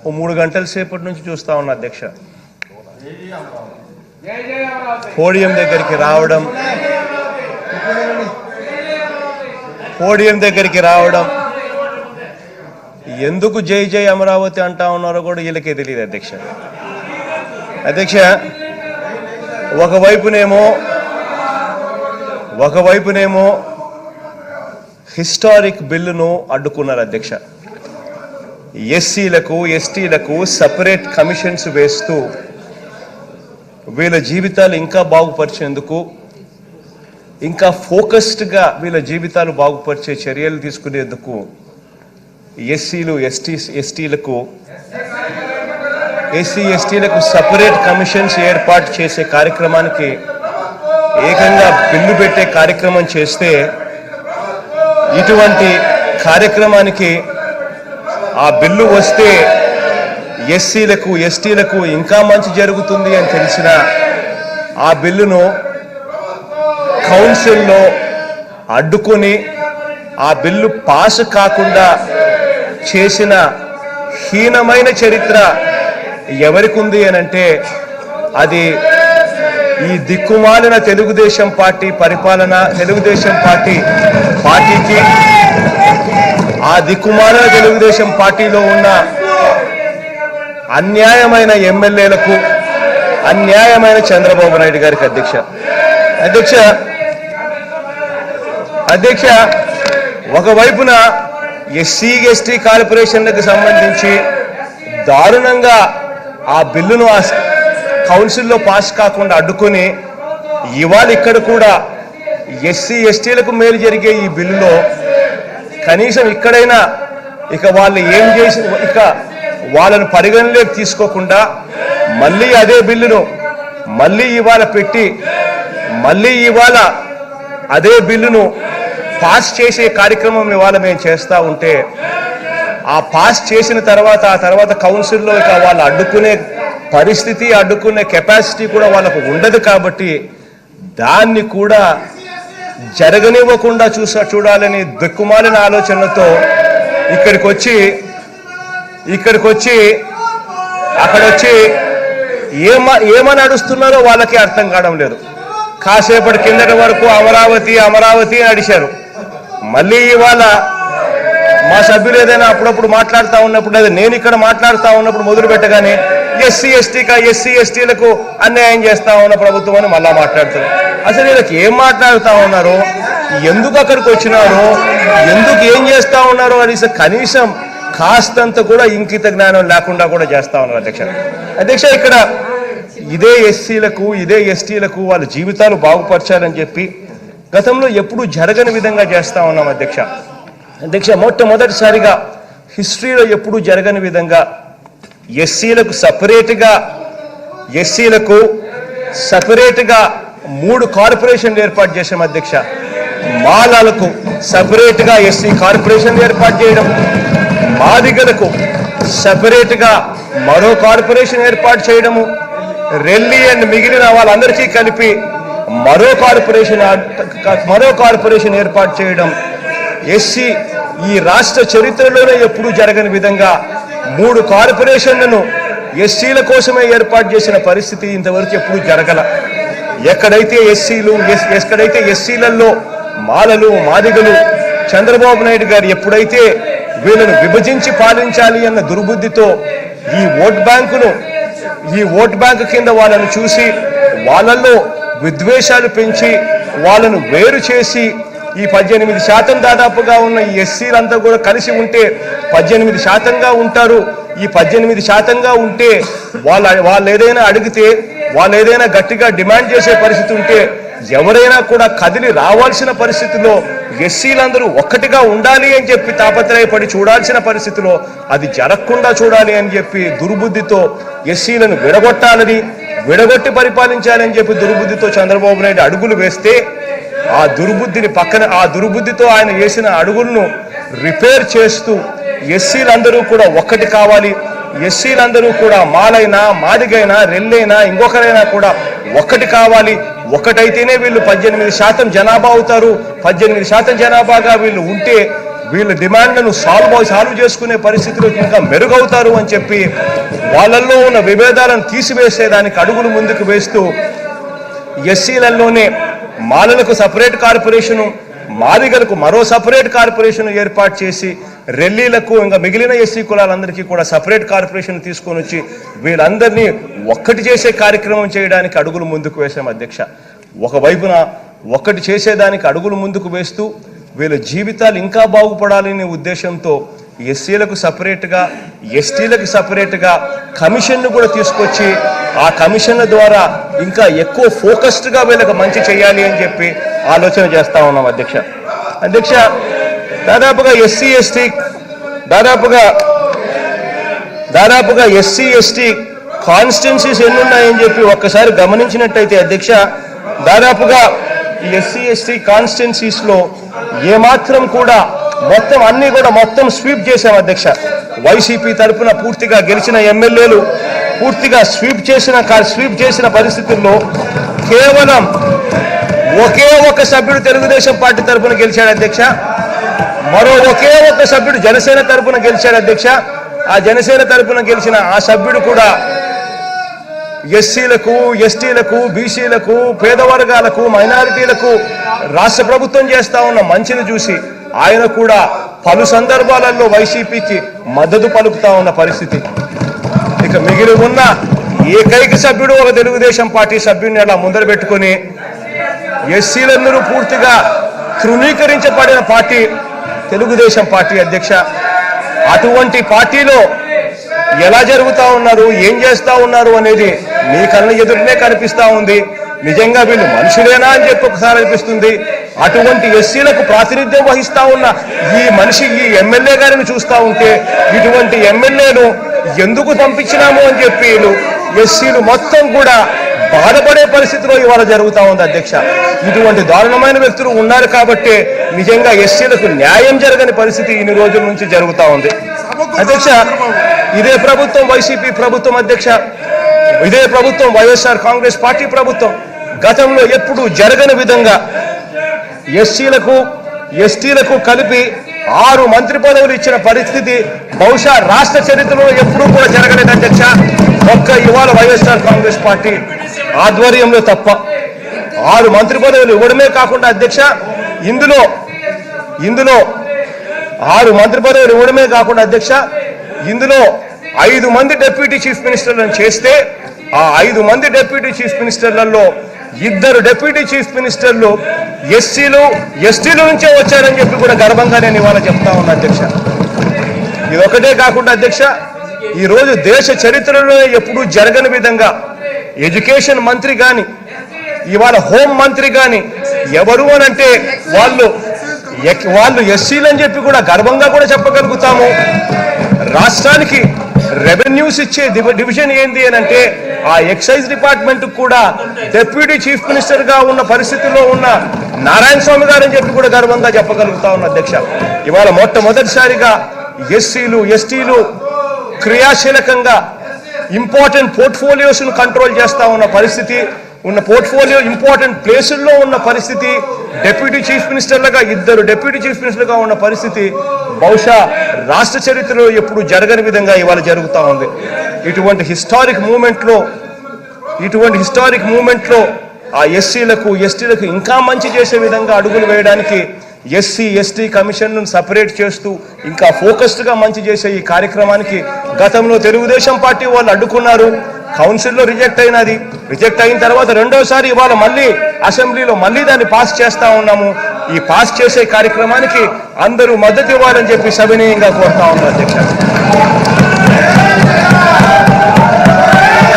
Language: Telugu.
3 గంటల సేపటి నుంచి చూస్తా ఉన్నా అధ్యక్ష. పోడియం దగ్గరికి రావడం ఎందుకు జై జై అమరావతి అంటా ఉన్నారో కూడా వీళ్ళకే తెలియదు అధ్యక్ష. ఒకవైపునేమో హిస్టారిక్ బిల్లును అడ్డుకున్నారు అధ్యక్ష. ఎస్సీలకు ఎస్టీలకు సపరేట్ కమిషన్స్ వేస్తూ వీళ్ళ జీవితాలు ఇంకా బాగుపరిచేందుకు, ఇంకా ఫోకస్డ్గా వీళ్ళ జీవితాలు బాగుపరిచే చర్యలు తీసుకునేందుకు ఎస్సీ ఎస్టీలకు సపరేట్ కమిషన్స్ ఏర్పాటు చేసే కార్యక్రమానికి ఏకంగా బిల్లు పెట్టే కార్యక్రమం చేస్తే, ఇటువంటి కార్యక్రమానికి ఆ బిల్లు వస్తే ఎస్సీలకు ఎస్టీలకు ఇంకా మంచి జరుగుతుంది అని తెలిసిన ఆ బిల్లును కౌన్సిల్లో అడ్డుకొని ఆ బిల్లు పాస్ కాకుండా చేసిన హీనమైన చరిత్ర ఎవరికి ఉంది అని అంటే అది ఈ దిక్కుమాలిన తెలుగుదేశం పార్టీ పరిపాలన, తెలుగుదేశం పార్టీకి, ఆ దిక్కుమాలిన తెలుగుదేశం పార్టీలో ఉన్న అన్యాయమైన ఎమ్మెల్యేలకు, అన్యాయమైన చంద్రబాబు నాయుడు గారికి అధ్యక్ష ఒకవైపున ఎస్సీ ఎస్టీ కార్పొరేషన్లకు సంబంధించి దారుణంగా ఆ బిల్లును కౌన్సిల్లో పాస్ కాకుండా అడ్డుకొని, ఇవాళ ఇక్కడ కూడా ఎస్సీ ఎస్టీలకు మేలు జరిగే ఈ బిల్లులో కనీసం ఇక్కడైనా ఇక వాళ్ళు ఏం చేసి ఇక వాళ్ళను పరిగణలోకి తీసుకోకుండా మళ్ళీ అదే బిల్లును మళ్ళీ ఇవాళ పెట్టి మళ్ళీ ఇవాళ అదే బిల్లును పాస్ చేసే కార్యక్రమం ఇవాళ మేము చేస్తూ ఉంటే, ఆ పాస్ చేసిన తర్వాత ఆ తర్వాత కౌన్సిల్లో ఇక వాళ్ళు అడ్డుకునే పరిస్థితి, అడ్డుకునే కెపాసిటీ కూడా వాళ్ళకు ఉండదు. కాబట్టి దాన్ని కూడా జరగనివ్వకుండా చూడాలని దిక్కుమాలిన ఆలోచనలతో ఇక్కడికి వచ్చి అక్కడొచ్చి ఏమని నడుస్తున్నారో వాళ్ళకి అర్థం కావడం లేదు. కాసేపటి కిందటి వరకు అమరావతి అని అడిశారు. మళ్ళీ ఇవాళ మా సభ్యులు ఏదైనా అప్పుడప్పుడు మాట్లాడుతూ ఉన్నప్పుడు, లేదా నేను ఇక్కడ మాట్లాడుతూ ఉన్నప్పుడు మొదలు పెట్టగానే ఎస్సీ ఎస్టీలకు అన్యాయం చేస్తా ఉన్న ప్రభుత్వం అని మళ్ళా మాట్లాడుతారు. అసలు వీళ్ళకి ఏం మాట్లాడుతూ ఉన్నారో, ఎందుకు అక్కడికి వచ్చినారో, ఎందుకు ఏం చేస్తా ఉన్నారో అని కనీసం కాస్తంత కూడా ఇంకిత జ్ఞానం లేకుండా కూడా చేస్తా ఉన్నారు అధ్యక్ష. ఇక్కడ ఇదే ఎస్సీలకు ఇదే ఎస్టీలకు వాళ్ళ జీవితాలు బాగుపరచాలని చెప్పి గతంలో ఎప్పుడూ జరగని విధంగా చేస్తా ఉన్నాం అధ్యక్ష. మొట్టమొదటిసారిగా హిస్టరీలో ఎప్పుడూ జరగని విధంగా ఎస్సీలకు సపరేట్గా 3 కార్పొరేషన్లు ఏర్పాటు చేశాం అధ్యక్ష. మాలలకు సపరేట్గా ఎస్సీ కార్పొరేషన్ ఏర్పాటు చేయడం, మాదిగలకు సపరేట్గా మరో కార్పొరేషన్ ఏర్పాటు చేయడము, రెల్లి అండ్ మిగిలిన వాళ్ళందరికీ కలిపి మరో కార్పొరేషన్ ఏర్పాటు చేయడం, ఎస్సీ ఈ రాష్ట్ర చరిత్రలోనే ఎప్పుడూ జరగని విధంగా 3 కార్పొరేషన్లను ఎస్సీల కోసమే ఏర్పాటు చేసిన పరిస్థితి ఇంతవరకు ఎప్పుడూ జరగల. ఎక్కడైతే ఎస్సీలలో మాలలు మాదిగలు చంద్రబాబు నాయుడు గారు ఎప్పుడైతే వీళ్ళను విభజించి పాలించాలి అన్న దుర్బుద్ధితో ఈ ఓట్ బ్యాంకు కింద వాళ్ళను చూసి వాళ్ళల్లో విద్వేషాలు పెంచి వాళ్ళను వేరు చేసి ఈ 18% దాదాపుగా ఉన్న ఈ ఎస్సీలంతా కూడా కలిసి ఉంటే 18%గా ఉంటారు. ఈ 18%గా ఉంటే వాళ్ళు ఏదైనా అడిగితే, వాళ్ళు ఏదైనా గట్టిగా డిమాండ్ చేసే పరిస్థితి ఉంటే, ఎవరైనా కూడా కదిలి రావాల్సిన పరిస్థితిలో ఎస్సీలందరూ ఒక్కటిగా ఉండాలి అని చెప్పి తాపత్రయపడి చూడాల్సిన పరిస్థితిలో అది జరగకుండా చూడాలి అని చెప్పి దుర్బుద్ధితో ఎస్సీలను విడగొట్టి పరిపాలించాలని చెప్పి దుర్బుద్ధితో చంద్రబాబు నాయుడు అడుగులు వేస్తే, ఆ దుర్బుద్ధితో ఆయన వేసిన అడుగులను రిపేర్ చేస్తూ ఎస్సీలందరూ కూడా ఒక్కటి కావాలి, ఎస్సీలందరూ కూడా మాలైనా మాదిగైనా రెల్లైనా ఇంకొకరైనా కూడా ఒక్కటి కావాలి, ఒకటైతేనే వీళ్ళు 18% జనాభా అవుతారు, 18% జనాభాగా వీళ్ళు ఉంటే వీళ్ళ డిమాండ్లను సాల్వ్ చేసుకునే పరిస్థితిలో ఇంకా మెరుగవుతారు అని చెప్పి వాళ్ళల్లో ఉన్న విభేదాలను తీసివేసేదానికి అడుగులు ముందుకు వేస్తూ ఎస్సీలలోనే మాలలకు సపరేట్ కార్పొరేషను, మాదిగలకు మరో సపరేట్ కార్పొరేషన్ ఏర్పాటు చేసి రెల్లీలకు ఇంకా మిగిలిన ఎస్సీ కులాలందరికీ కూడా సపరేట్ కార్పొరేషన్ తీసుకొని వచ్చి వీళ్ళందరినీ ఒక్కటి చేసే కార్యక్రమం చేయడానికి అడుగులు ముందుకు వేసాం అధ్యక్ష. ఒకవైపున ఒక్కటి చేసేదానికి అడుగులు ముందుకు వేస్తూ వీళ్ళ జీవితాలు ఇంకా బాగుపడాలనే ఉద్దేశంతో ఎస్సీలకు సపరేట్గా, ఎస్టీలకు సపరేట్గా కమిషన్ను కూడా తీసుకొచ్చి ఆ కమిషన్ల ద్వారా ఇంకా ఎక్కువ ఫోకస్డ్గా వీళ్ళకి మంచి చేయాలి అని చెప్పి ఆలోచన చేస్తూ ఉన్నాం అధ్యక్ష. దాదాపుగా ఎస్సీ ఎస్టీ కాన్స్టిట్యున్సీస్ ఎన్నున్నాయని చెప్పి ఒక్కసారి గమనించినట్టయితే అధ్యక్ష, దాదాపుగా ఈ ఎస్సీ ఎస్టీ కాన్స్టిట్యున్సీస్లో ఏమాత్రం కూడా మొత్తం స్వీప్ చేశాం అధ్యక్ష. వైసీపీ తరఫున పూర్తిగా గెలిచిన ఎమ్మెల్యేలు పూర్తిగా స్వీప్ చేసిన పరిస్థితుల్లో కేవలం ఒకే ఒక సభ్యుడు తెలుగుదేశం పార్టీ తరఫున గెలిచాడు అధ్యక్ష. మరో ఒకే ఒక సభ్యుడు జనసేన తరఫున గెలిచాడు అధ్యక్ష. ఆ జనసేన తరఫున గెలిచిన ఆ సభ్యుడు కూడా ఎస్సీలకు, ఎస్టీలకు, బీసీలకు, పేదవర్గాలకు, మైనారిటీలకు రాష్ట్ర ప్రభుత్వం చేస్తా ఉన్న మంచిని చూసి ఆయన కూడా పలు సందర్భాలలో వైసీపీకి మద్దతు పలుకుతా ఉన్న పరిస్థితి. ఇక మిగిలి ఉన్న ఏకైక సభ్యుడు ఒక తెలుగుదేశం పార్టీ సభ్యుడిని అలా ముందర పెట్టుకుని ఎస్సీలందరూ పూర్తిగా తృణీకరించబడిన పార్టీ తెలుగుదేశం పార్టీ అధ్యక్ష. అటువంటి పార్టీలో ఎలా జరుగుతూ ఉన్నారు, ఏం చేస్తూ ఉన్నారు అనేది మీ కళ్ళ ఎదురునే కనిపిస్తూ ఉంది. నిజంగా వీళ్ళు మనుషులేనా అని చెప్పి ఒకసారి అనిపిస్తుంది. అటువంటి ఎస్సీలకు ప్రాతినిధ్యం వహిస్తా ఉన్న ఈ ఎమ్మెల్యే గారిని చూస్తూ ఉంటే ఇటువంటి ఎమ్మెల్యేను ఎందుకు పంపించినాము అని చెప్పి ఎస్సీలు మొత్తం కూడా బాధపడే పరిస్థితిలో ఇవాళ జరుగుతూ ఉంది అధ్యక్ష. ఇటువంటి దారుణమైన వ్యక్తులు ఉన్నారు కాబట్టి నిజంగా ఎస్సీలకు న్యాయం జరగని పరిస్థితి ఇన్ని రోజుల నుంచి జరుగుతూ ఉంది అధ్యక్ష. ఇదే ప్రభుత్వం వైసీపీ ప్రభుత్వం అధ్యక్ష, ఇదే ప్రభుత్వం వైఎస్ఆర్ కాంగ్రెస్ పార్టీ ప్రభుత్వం గతంలో ఎప్పుడూ జరగని విధంగా ఎస్సీలకు, ఎస్టీలకు కలిపి 6 మంత్రి పదవులు ఇచ్చిన పరిస్థితి బహుశా రాష్ట్ర చరిత్రలో ఎప్పుడూ కూడా జరగలేదు అధ్యక్ష. ఒక్క ఇవాళ వైఎస్ఆర్ కాంగ్రెస్ పార్టీ ఆధ్వర్యంలో తప్ప 6 మంత్రి పదవులు ఇవ్వడమే కాకుండా అధ్యక్ష, ఇందులో 6 మంత్రి పదవులు ఇవ్వడమే కాకుండా అధ్యక్ష, ఇందులో 5 మంది డిప్యూటీ చీఫ్ మినిస్టర్లను చేస్తే ఆ 5 మంది డిప్యూటీ చీఫ్ మినిస్టర్లలో 2 డిప్యూటీ చీఫ్ మినిస్టర్లు ఎస్సీలు, ఎస్టీల నుంచే వచ్చారని చెప్పి కూడా గర్వంగా నేను ఇవాళ చెప్తా ఉన్నా అధ్యక్ష. ఇదొకటే కాకుండా అధ్యక్ష, ఈరోజు దేశ చరిత్రలో ఎప్పుడూ జరగని విధంగా ఎడ్యుకేషన్ మంత్రి కానీ, ఇవాళ హోం మంత్రి కానీ ఎవరు అనంటే వాళ్ళు ఎస్సీలు అని చెప్పి కూడా గర్వంగా కూడా చెప్పగలుగుతాము. రాష్ట్రానికి రెవెన్యూస్ ఇచ్చే డివిజన్ ఏంది అని అంటే ఆ ఎక్సైజ్ డిపార్ట్మెంట్ కూడా డిప్యూటీ చీఫ్ మినిస్టర్ గా ఉన్న పరిస్థితుల్లో ఉన్న నారాయణ స్వామి గారు అని చెప్పి కూడా గర్వంగా చెప్పగలుగుతా ఉన్న అధ్యక్ష. ఇవాళ మొట్టమొదటిసారిగా ఎస్సీలు, ఎస్టీలు క్రియాశీలకంగా ఇంపార్టెంట్ పోర్ట్ఫోలియోస్ ను కంట్రోల్ చేస్తా ఉన్న పరిస్థితి, ఉన్న పోర్ట్ఫోలియో ఇంపార్టెంట్ ప్లేసుల్లో ఉన్న పరిస్థితి, డిప్యూటీ చీఫ్ మినిస్టర్లుగా 2 డిప్యూటీ చీఫ్ మినిస్టర్గా ఉన్న పరిస్థితి బహుశా రాష్ట్ర చరిత్రలో ఎప్పుడు జరగని విధంగా ఇవాళ జరుగుతూ ఉంది. ఇటువంటి హిస్టారిక్ మూమెంట్లో ఆ ఎస్సీలకు, ఎస్టీలకు ఇంకా మంచి చేసే విధంగా అడుగులు వేయడానికి ఎస్సీ, ఎస్టీ కమిషన్ను సపరేట్ చేస్తూ ఇంకా ఫోకస్డ్గా మంచి చేసే ఈ కార్యక్రమానికి గతంలో తెలుగుదేశం పార్టీ వాళ్ళు అడ్డుకున్నారు. కౌన్సిల్లో రిజెక్ట్ అయిన తర్వాత రెండోసారి ఇవాళ మళ్ళీ అసెంబ్లీలో మళ్ళీ దాన్ని పాస్ చేస్తా ఉన్నాము. ఈ పాస్ చేసే కార్యక్రమానికి అందరూ మద్దతు ఇవ్వాలని చెప్పి సవినీయంగా కోరుతా ఉన్నారు అధ్యక్ష.